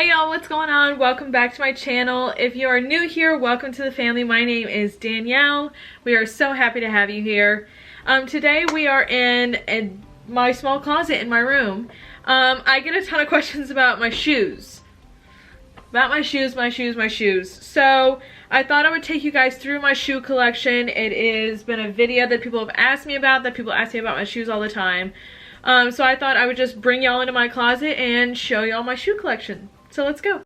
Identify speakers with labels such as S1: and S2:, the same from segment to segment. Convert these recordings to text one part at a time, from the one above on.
S1: Hey y'all, what's going on? Welcome back to my channel. If you are new here, welcome to the family. My name is Danielle. We are so happy to have you here. Today we are in my small closet in my room. I get a ton of questions about my shoes. My shoes. So I thought I would take you guys through my shoe collection. It has been a video that people have asked me about, people ask me about my shoes all the time. So I thought I would just bring y'all into my closet and show y'all my shoe collection. So let's go.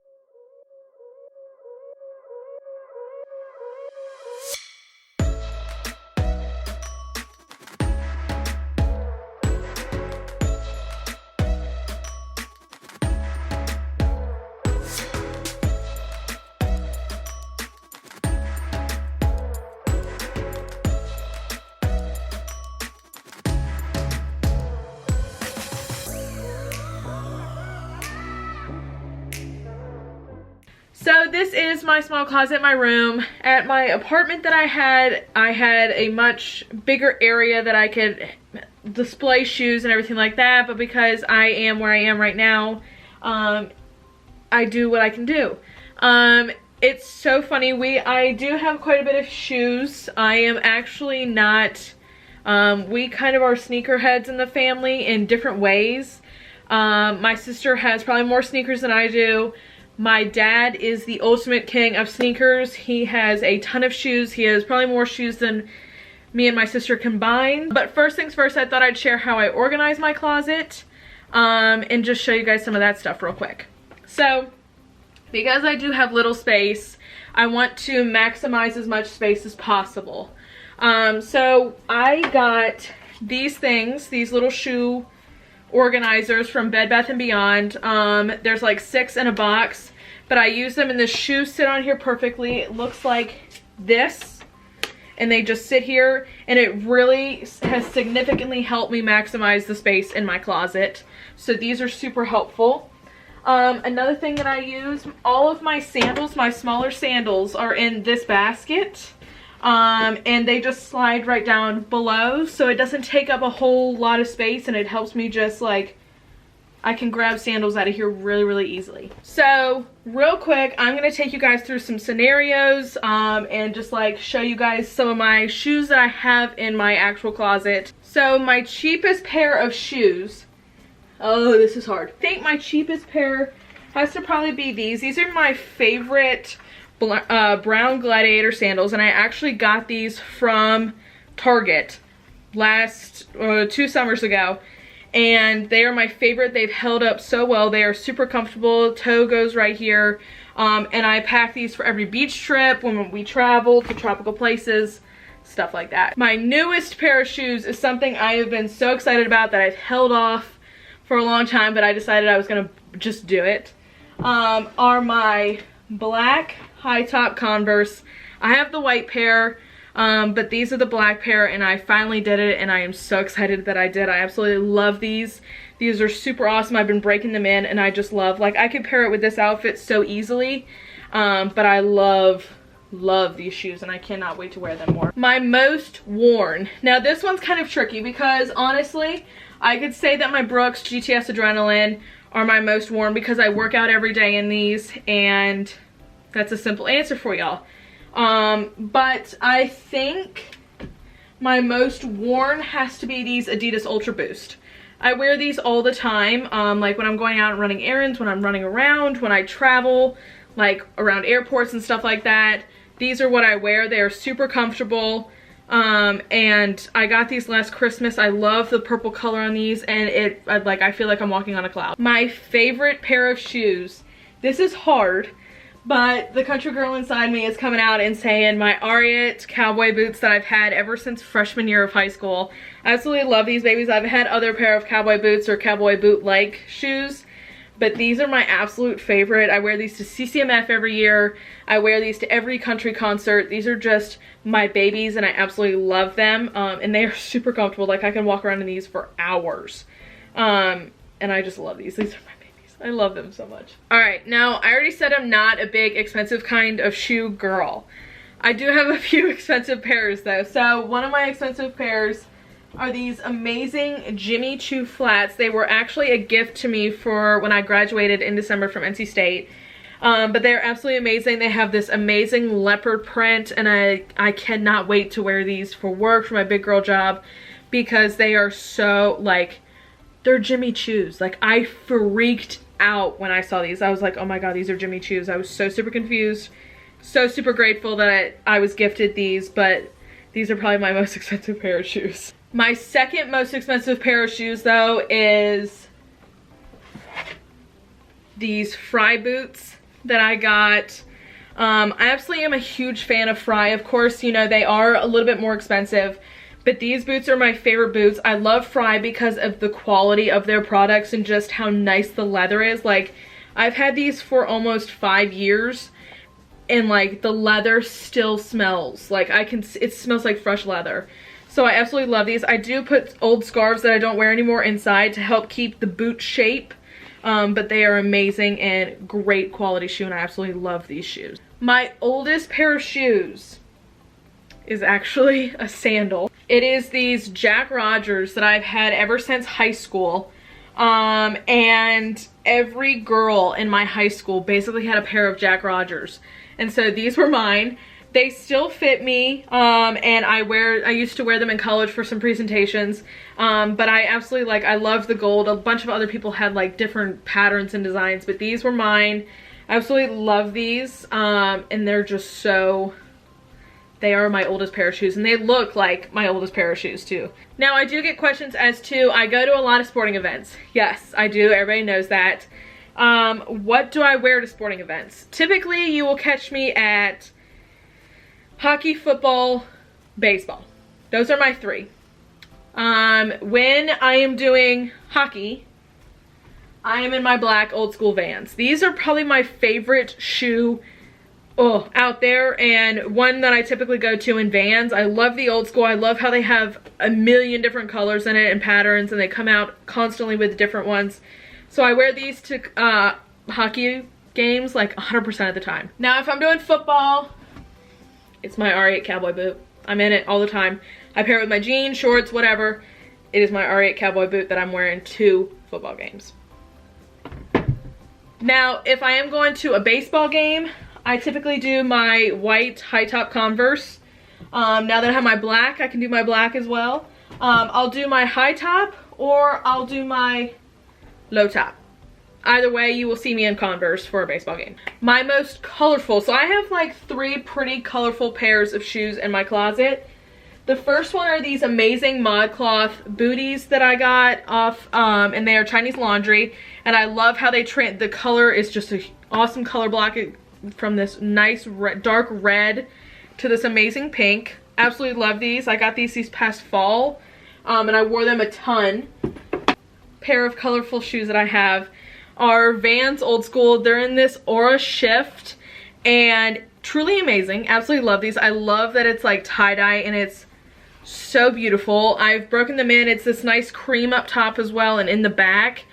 S1: So this is my small closet in my room. At my apartment that I had a much bigger area that I could display shoes and everything like that, but because I am where I am right now, I do what I can do. It's so funny, I do have quite a bit of shoes. I am actually not, we kind of are sneakerheads in the family in different ways. My sister has probably more sneakers than I do. My dad is the ultimate king of sneakers. He has a ton of shoes. He has probably more shoes than me and my sister combined. But first things first, I thought I'd share how I organize my closet and just show you guys some of that stuff real quick. So, because I do have little space, I want to maximize as much space as possible. So I got these things, these little shoe organizers from Bed Bath & Beyond. There's like 6 in a box, but I use them and the shoes sit on here perfectly. It looks like this, and they just sit here, and it really has significantly helped me maximize the space in my closet. So these are super helpful. Another thing that I use, all of my sandals, my smaller sandals, are in this basket. And they just slide right down below, so it doesn't take up a whole lot of space, and it helps me just like, I can grab sandals out of here really easily. So real quick, I'm going to take you guys through some scenarios and just like show you guys some of my shoes that I have in my actual closet. So my cheapest pair of shoes, oh, this is hard. I think my cheapest pair has to probably be these. These are my favorite brown gladiator sandals, and I actually got these from Target last 2 summers ago, and they are my favorite. They've held up so well. They are super comfortable. Toe goes right here, and I pack these for every beach trip, when we travel to tropical places, stuff like that. My newest pair of shoes is something I have been so excited about that I've held off for a long time, but I decided I was gonna just do it. Are my black high top Converse. I have the white pair, but these are the black pair, and I finally did it, and I am so excited that I did. I absolutely love these. These are super awesome. I've been breaking them in, and I just love, like, I could pair it with this outfit so easily, but I love these shoes, and I cannot wait to wear them more. My most worn. Now this one's kind of tricky because honestly, I could say that my Brooks GTS Adrenaline are my most worn because I work out every day in these, and that's a simple answer for y'all. But I think my most worn has to be these Adidas Ultra Boost. I wear these all the time, like when I'm going out and running errands, when I'm running around, when I travel, like around airports and stuff like that. These are what I wear. They are super comfortable. And I got these last Christmas. I love the purple color on these, and I feel like I'm walking on a cloud. My favorite pair of shoes, this is hard, but the country girl inside me is coming out and saying my Ariat cowboy boots that I've had ever since freshman year of high school. I absolutely love these babies. I've had other pair of cowboy boots or cowboy boot-like shoes, but these are my absolute favorite. I wear these to CCMF every year. I wear these to every country concert. These are just my babies, and I absolutely love them. And they are super comfortable. Like, I can walk around in these for hours. And I just love these. These are my babies. I love them so much. All right, now I already said I'm not a big expensive kind of shoe girl. I do have a few expensive pairs though. So one of my expensive pairs are these amazing Jimmy Choo flats. They were actually a gift to me for when I graduated in December from NC State. But they're absolutely amazing. They have this amazing leopard print, and I cannot wait to wear these for work, for my big girl job, because they are so, like, they're Jimmy Choo's. Like, I freaked out when I saw these. I was like, oh my god, these are Jimmy Choo's. I was so super confused, so super grateful that I was gifted these, but these are probably my most expensive pair of shoes. My second most expensive pair of shoes, though, is these Frye boots that I got. I absolutely am a huge fan of Frye. Of course, you know, they are a little bit more expensive, but these boots are my favorite boots. I love Frye because of the quality of their products and just how nice the leather is. Like, I've had these for almost 5 years, and like the leather still smells like it smells like fresh leather. So I absolutely love these. I do put old scarves that I don't wear anymore inside to help keep the boot shape. But they are amazing and great quality shoe, and I absolutely love these shoes. My oldest pair of shoes is actually a sandal. It is these Jack Rogers that I've had ever since high school. And every girl in my high school basically had a pair of Jack Rogers. And so these were mine. They still fit me, and I used to wear them in college for some presentations, but I absolutely, like, I love the gold. A bunch of other people had like different patterns and designs, but these were mine. I absolutely love these, and they're just so, they are my oldest pair of shoes, and they look like my oldest pair of shoes too. Now, I do get questions as to, I go to a lot of sporting events. Yes, I do, everybody knows that. What do I wear to sporting events? Typically, you will catch me at hockey, football, baseball. Those are my three. When I am doing hockey, I am in my black old school Vans. These are probably my favorite shoe out there, and one that I typically go to in Vans. I love the old school. I love how they have a million different colors in it and patterns, and they come out constantly with different ones. So I wear these to hockey games like 100% of the time. Now, if I'm doing football, it's my R8 cowboy boot. I'm in it all the time. I pair it with my jeans, shorts, whatever. It is my R8 cowboy boot that I'm wearing to football games. Now, if I am going to a baseball game, I typically do my white high top Converse. Now that I have my black, I can do my black as well. I'll do my high top, or I'll do my low top. Either way, you will see me in Converse for a baseball game. My most colorful, so I have like 3 pretty colorful pairs of shoes in my closet. The first one are these amazing ModCloth booties that I got off, and they are Chinese laundry. And I love how they the color is just an awesome color block, from this nice dark red to this amazing pink. Absolutely love these. I got these past fall, and I wore them a ton. Pair of colorful shoes that I have are Vans old school. They're in this Aura Shift, and truly amazing. Absolutely love these. I love that it's like tie-dye, and it's so beautiful. I've broken them in. It's this nice cream up top as well, and in the back,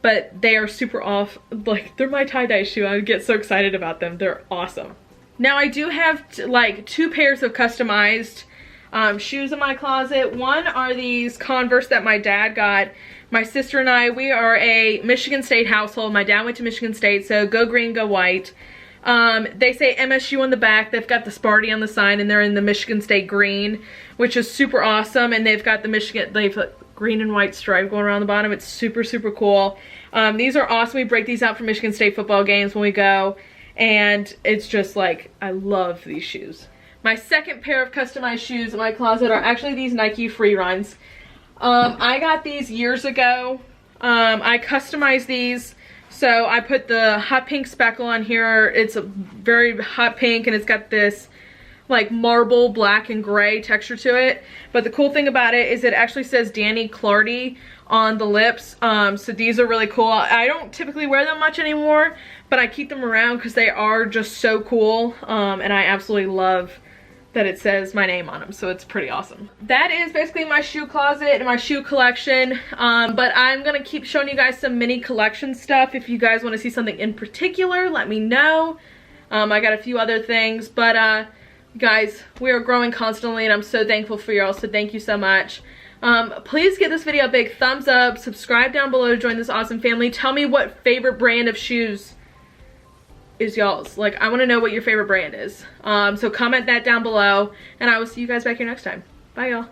S1: but they are super off. Like, they're my tie-dye shoe. I get so excited about them. They're awesome. Now, I do have like 2 pairs of customized shoes in my closet. One are these Converse that my dad got. My sister and I, we are a Michigan State household. My dad went to Michigan State, so go green, go white. They say MSU on the back. They've got the Sparty on the side, and they're in the Michigan State green, which is super awesome. And they've got the they've green and white stripe going around the bottom. It's super, super cool. These are awesome. We break these out for Michigan State football games when we go, and it's just like, I love these shoes. My second pair of customized shoes in my closet are actually these Nike Free Runs. I got these years ago. I customized these. So I put the hot pink speckle on here. It's a very hot pink, and it's got this like marble black and gray texture to it. But the cool thing about it is it actually says Danny Clardy on the lips. So these are really cool. I don't typically wear them much anymore, but I keep them around because they are just so cool. And I absolutely love that it says my name on them, so it's pretty awesome. That is basically my shoe closet and my shoe collection, but I'm gonna keep showing you guys some mini collection stuff. If you guys want to see something in particular, let me know. I got a few other things, but guys, we are growing constantly, and I'm so thankful for y'all, so thank you so much. Please give this video a big thumbs up, subscribe down below to join this awesome family. Tell me what favorite brand of shoes is y'all's. Like, I want to know what your favorite brand is. So comment that down below, and I will see you guys back here next time. Bye, y'all.